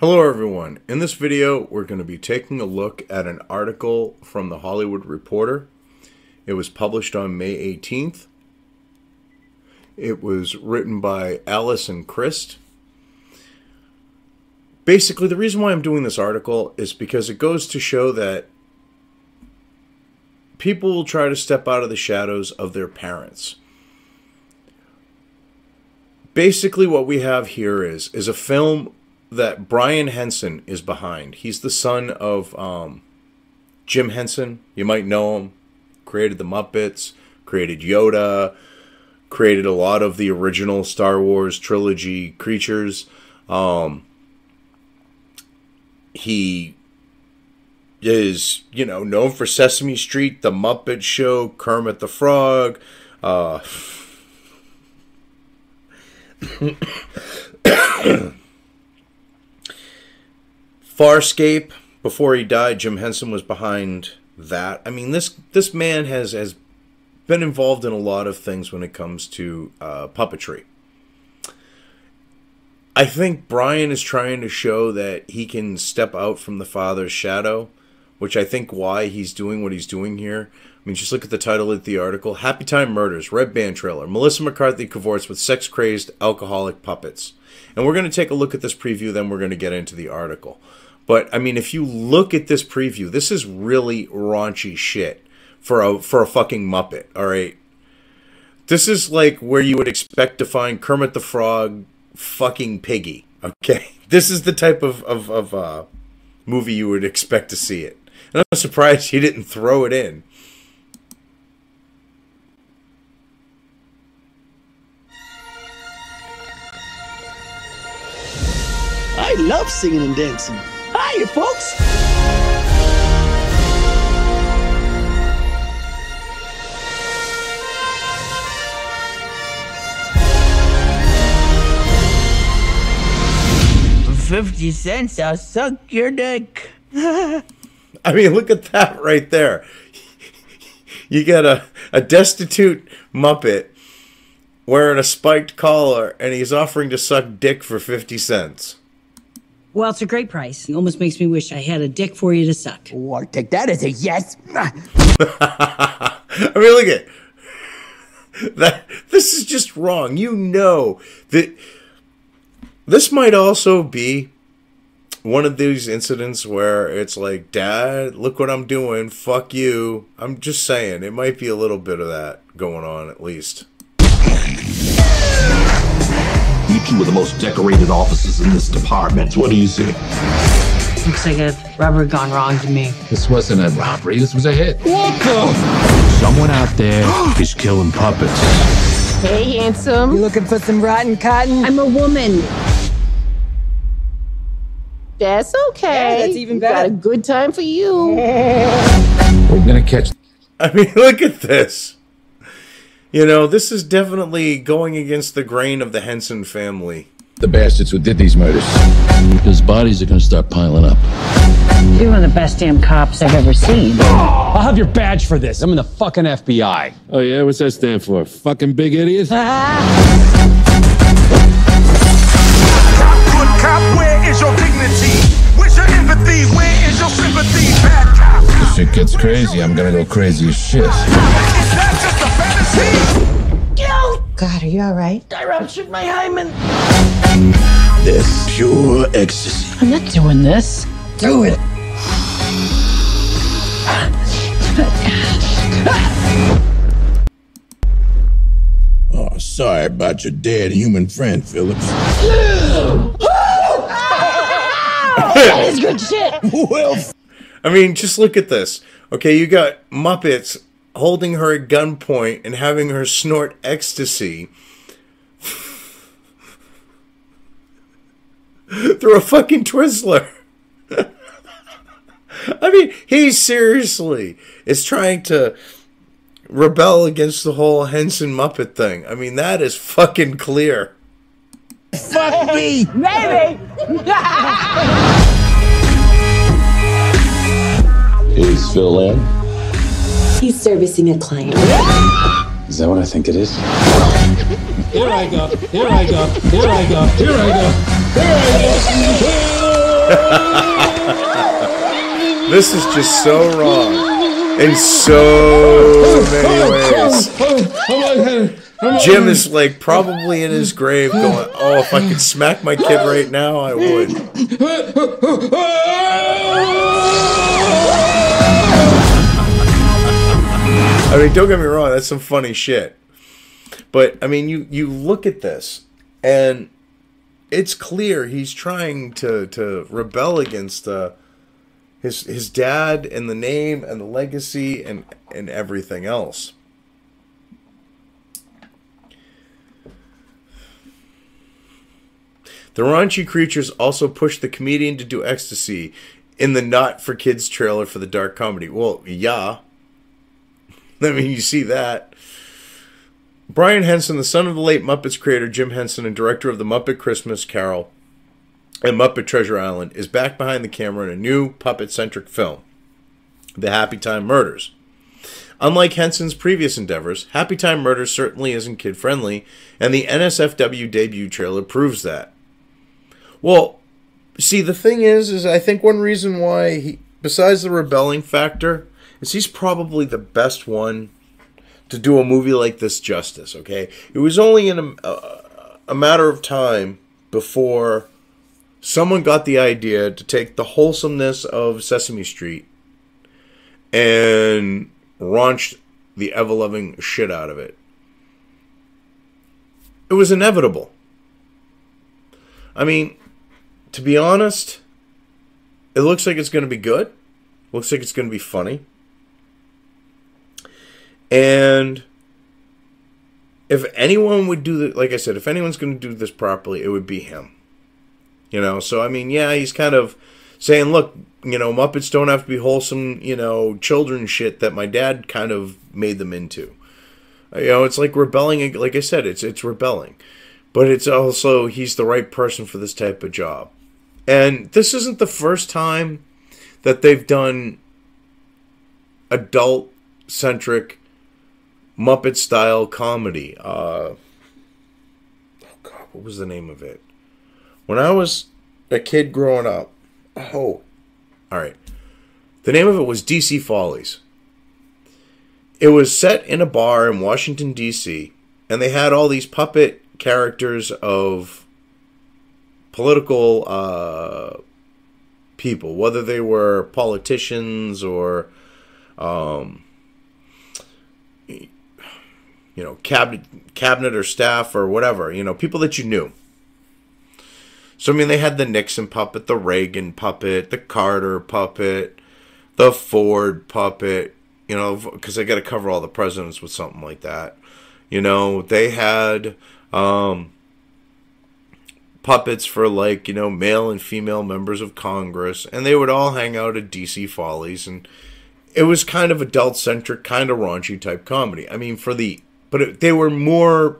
Hello everyone. In this video, we're going to be taking a look at an article from The Hollywood Reporter. It was published on May 18th. It was written by Alice and Christ. Basically, the reason why I'm doing this article is because it goes to show that people will try to step out of the shadows of their parents. Basically, what we have here is a film that Jim Henson is behind. He's the son of Jim Henson. You might know him. Created the Muppets, created Yoda, created a lot of the original Star Wars trilogy creatures. He is, known for Sesame Street, The Muppet Show, Kermit the Frog. Farscape. Before he died, Jim Henson was behind that. I mean, this man has been involved in a lot of things when it comes to puppetry. I think Brian is trying to show that he can step out from the father's shadow, which I think why he's doing what he's doing here. I mean, just look at the title of the article. Happytime Murders, Red Band Trailer. Melissa McCarthy cavorts with sex-crazed alcoholic puppets. And we're going to take a look at this preview, then we're going to get into the article. But, I mean, if you look at this preview, this is really raunchy shit for a fucking Muppet, alright? This is like where you would expect to find Kermit the Frog fucking Piggy, okay? This is the type of movie you would expect to see it. And I'm surprised he didn't throw it in. I love singing and dancing. Hiya, folks. For 50 cents, I'll suck your dick. I mean, look at that right there. You got a destitute Muppet wearing a spiked collar, and he's offering to suck dick for 50 cents. Well, it's a great price. It almost makes me wish I had a dick for you to suck. Oh, I'll take that as a yes. I mean, look at that. This is just wrong. You know that this might also be one of these incidents where it's like, Dad, look what I'm doing. Fuck you. I'm just saying, it might be a little bit of that going on at least. You two are the most decorated officers in this department. What do you see? Looks like a robbery gone wrong to me. This wasn't a robbery, this was a hit. What the? Someone out there is killing puppets. Hey, handsome. You looking for some rotten cotton? I'm a woman. That's okay. Yeah, that's even better. Got a good time for you. We're gonna catch... I mean, look at this. This is definitely going against the grain of the Henson family. the bastards who did these murders. Because bodies are gonna start piling up. You're one of the best damn cops I've ever seen. I'll have your badge for this. I'm in the fucking FBI. Oh yeah, what's that stand for? Fucking big idiot? Good cop, where is your dignity? Where's your empathy? Where is your sympathy? Bad cop. If shit gets crazy, I'm gonna go crazy as shit. Is that just a fantasy? God, are you all right? I ruptured my hymen. This pure ecstasy. I'm not doing this. Do it. Oh, sorry about your dead human friend, Phillips. That is good shit. Well, I mean, just look at this. Okay, you got Muppets holding her at gunpoint and having her snort ecstasy through a fucking Twizzler. I mean, he seriously is trying to rebel against the whole Henson Muppet thing. I mean, that is fucking clear. fuck me. Maybe. Is Phil in? He's servicing a client. Is that what I think it is? Here I go. Here I go. Here I go. Here I go. Here I go. This is just so wrong in so many ways. Jim is like probably in his grave going, oh, if I could smack my kid right now, I would. I mean, don't get me wrong, that's some funny shit. But, I mean, you look at this, and it's clear he's trying to rebel against his dad and the name and the legacy and everything else. The raunchy creatures also push the comedian to do ecstasy in the Not for Kids trailer for the dark comedy. Well, yeah. I mean, you see that. Brian Henson, the son of the late Muppets creator Jim Henson and director of the Muppet Christmas Carol and Muppet Treasure Island, is back behind the camera in a new puppet-centric film, The Happytime Murders. Unlike Henson's previous endeavors, Happytime Murders certainly isn't kid-friendly, and the NSFW debut trailer proves that. Well, see, the thing is I think one reason why he, besides the rebelling factor, is he's probably the best one to do a movie like this justice, okay? It was only in a matter of time before someone got the idea to take the wholesomeness of Sesame Street and raunched the ever-loving shit out of it. It was inevitable. I mean, to be honest, it looks like it's going to be good. Looks like it's going to be funny. And if anyone would do that, like I said, if anyone's going to do this properly, it would be him. You know, so I mean, yeah, he's kind of saying, look, you know, Muppets don't have to be wholesome, you know, children shit that my dad kind of made them into. You know, it's like rebelling. Like I said, it's rebelling. But it's also, he's the right person for this type of job. And this isn't the first time that they've done adult-centric Muppet-style comedy. Oh, God, what was the name of it? When I was a kid growing up, all right. The name of it was DC Follies. It was set in a bar in Washington, D.C., and they had all these puppet characters of political people, whether they were politicians or, you know, cabinet or staff or whatever, you know, people that you knew. So, I mean, they had the Nixon puppet, the Reagan puppet, the Carter puppet, the Ford puppet, you know, because they got to cover all the presidents with something like that. You know, they had puppets for, like, you know, male and female members of Congress, and they would all hang out at DC Follies, and it was kind of adult-centric, kind of raunchy type comedy. I mean, they were more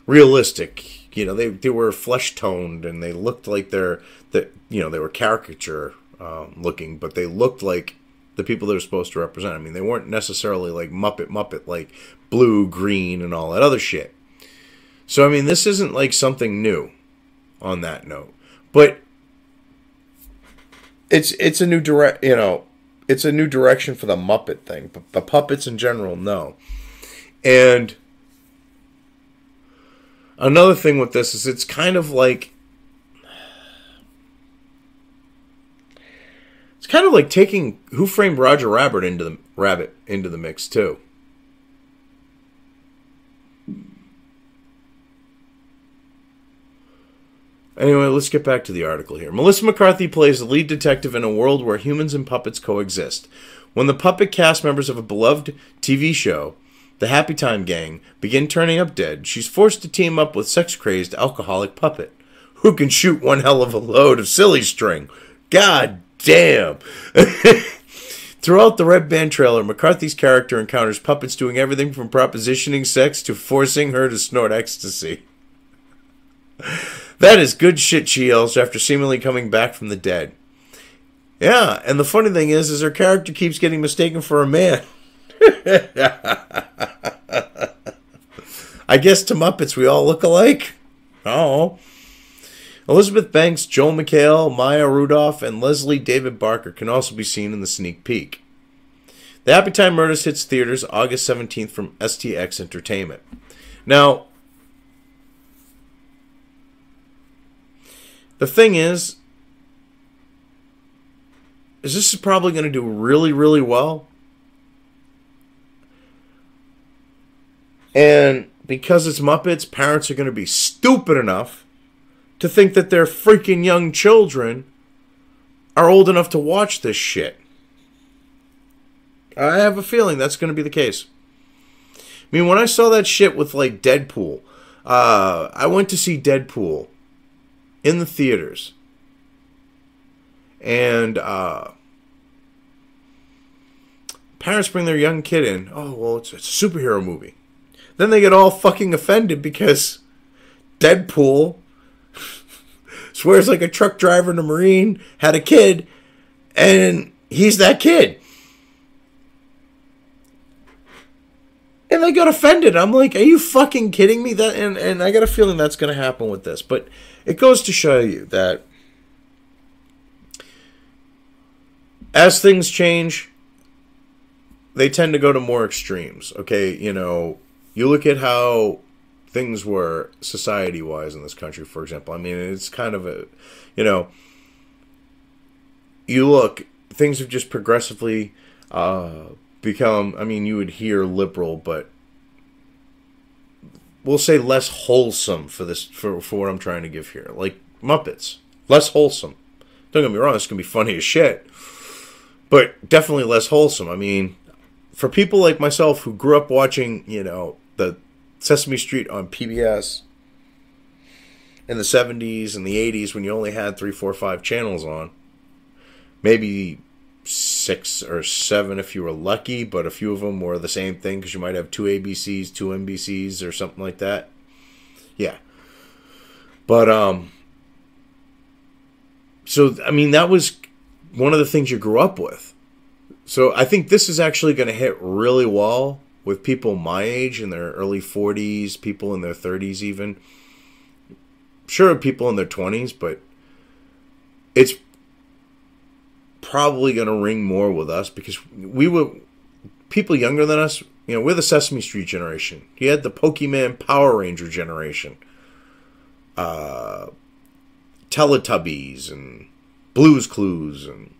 realistic. You know, they were flesh-toned, and they looked like they were caricature looking, but they looked like the people they were supposed to represent. I mean, they weren't necessarily like Muppet, like blue, green, and all that other shit. So, I mean, this isn't like something new on that note. But it's a new it's a new direction for the Muppet thing. But the puppets in general, no. And another thing with this is it's kind of like taking Who Framed Roger Rabbit into the mix too. Anyway, let's get back to the article here. Melissa McCarthy plays the lead detective in a world where humans and puppets coexist. When the puppet cast members of a beloved TV show, the Happytime Gang, begin turning up dead, she's forced to team up with sex-crazed alcoholic puppet, who can shoot one hell of a load of silly string. God damn! Throughout the Red Band trailer, McCarthy's character encounters puppets doing everything from propositioning sex to forcing her to snort ecstasy. That is good shit, she yells after seemingly coming back from the dead. Yeah, and the funny thing is her character keeps getting mistaken for a man. I guess to Muppets we all look alike. Oh. Elizabeth Banks, Joel McHale, Maya Rudolph, and Leslie David Barker can also be seen in the sneak peek. The Happytime Murders hits theaters August 17th from STX Entertainment. Now, the thing is this is probably going to do really, really well. And because it's Muppets, parents are going to be stupid enough to think that their freaking young children are old enough to watch this shit. I have a feeling that's going to be the case. I mean, when I saw that shit with, like, Deadpool, I went to see Deadpool in the theaters. And parents bring their young kid in. Oh, well, it's a superhero movie. Then they get all fucking offended because Deadpool swears like a truck driver and a Marine, had a kid, and he's that kid. And they got offended. I'm like, are you fucking kidding me? And I got a feeling that's going to happen with this. But it goes to show you that as things change, they tend to go to more extremes. Okay, you know, you look at how things were society-wise in this country, for example. I mean, it's kind of a, you know, you look, things have just progressively become, I mean, you would hear liberal, but we'll say less wholesome for this, for what I'm trying to give here. Like Muppets, less wholesome. Don't get me wrong, it's going to be funny as shit, but definitely less wholesome. I mean, for people like myself who grew up watching, you know, the Sesame Street on PBS in the 70s and the 80s when you only had 3, 4, 5 channels on. Maybe 6 or 7 if you were lucky, but a few of them were the same thing because you might have 2 ABCs, 2 NBCs or something like that. Yeah. But, so, I mean, that was one of the things you grew up with. So I think this is actually going to hit really well with people my age, in their early 40s, people in their 30s even. Sure, people in their 20s, but it's probably going to ring more with us because we were, people younger than us, you know, we're the Sesame Street generation. You had the Pokemon Power Ranger generation. Teletubbies and Blue's Clues. And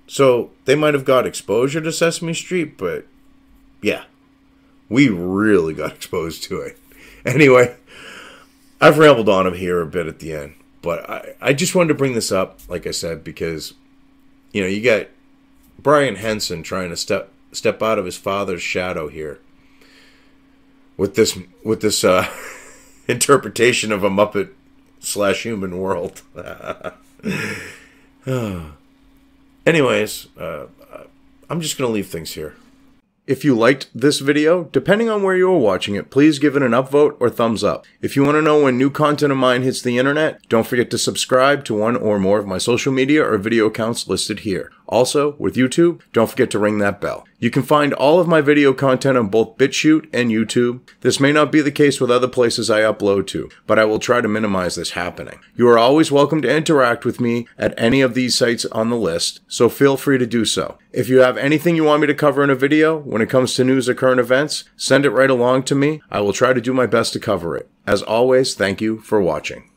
so they might have got exposure to Sesame Street, but yeah. We really got exposed to it. Anyway, I've rambled on here a bit at the end. But I just wanted to bring this up, like I said, because, you know, you got Brian Henson trying to step out of his father's shadow here. With this interpretation of a Muppet/human world. Anyways, I'm just going to leave things here. If you liked this video, depending on where you are watching it, please give it an upvote or thumbs up. If you want to know when new content of mine hits the internet, don't forget to subscribe to one or more of my social media or video accounts listed here. Also, with YouTube, don't forget to ring that bell. You can find all of my video content on both BitChute and YouTube. This may not be the case with other places I upload to, but I will try to minimize this happening. You are always welcome to interact with me at any of these sites on the list, so feel free to do so. If you have anything you want me to cover in a video, when it comes to news or current events, send it right along to me. I will try to do my best to cover it. As always, thank you for watching.